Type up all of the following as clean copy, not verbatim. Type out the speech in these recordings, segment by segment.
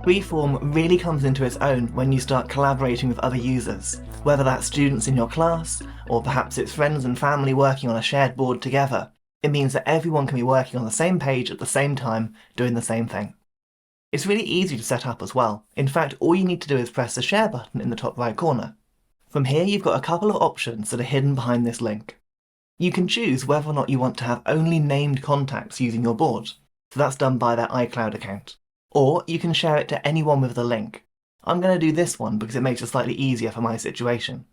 Freeform really comes into its own when you start collaborating with other users, whether that's students in your class, or perhaps it's friends and family working on a shared board together. It means that everyone can be working on the same page at the same time, doing the same thing. It's really easy to set up as well. In fact, all you need to do is press the share button in the top right corner. From here, you've got a couple of options that are hidden behind this link. You can choose whether or not you want to have only named contacts using your board, so that's done by their iCloud account. Or you can share it to anyone with the link. I'm going to do this one because it makes it slightly easier for my situation.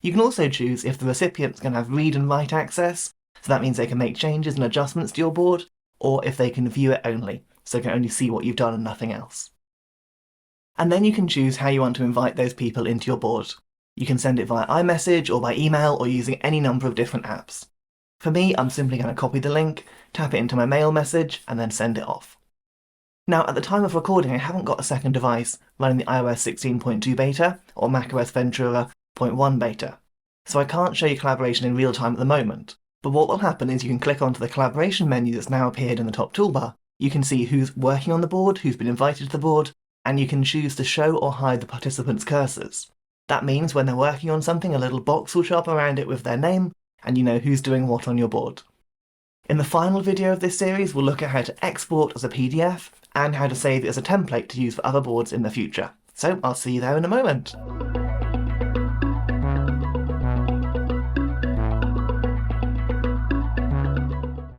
You can also choose if the recipients can have read and write access, so that means they can make changes and adjustments to your board, or if they can view it only, so they can only see what you've done and nothing else. And then you can choose how you want to invite those people into your board. You can send it via iMessage or by email or using any number of different apps. For me, I'm simply going to copy the link, tap it into my mail message, and then send it off. Now, at the time of recording, I haven't got a second device running the iOS 16.2 beta or macOS Ventura 0.1 beta, so I can't show you collaboration in real time at the moment. But what will happen is you can click onto the collaboration menu that's now appeared in the top toolbar. You can see who's working on the board, who's been invited to the board, and you can choose to show or hide the participants' cursors. That means when they're working on something, a little box will show up around it with their name, and you know who's doing what on your board. In the final video of this series, we'll look at how to export as a PDF and how to save it as a template to use for other boards in the future. So I'll see you there in a moment.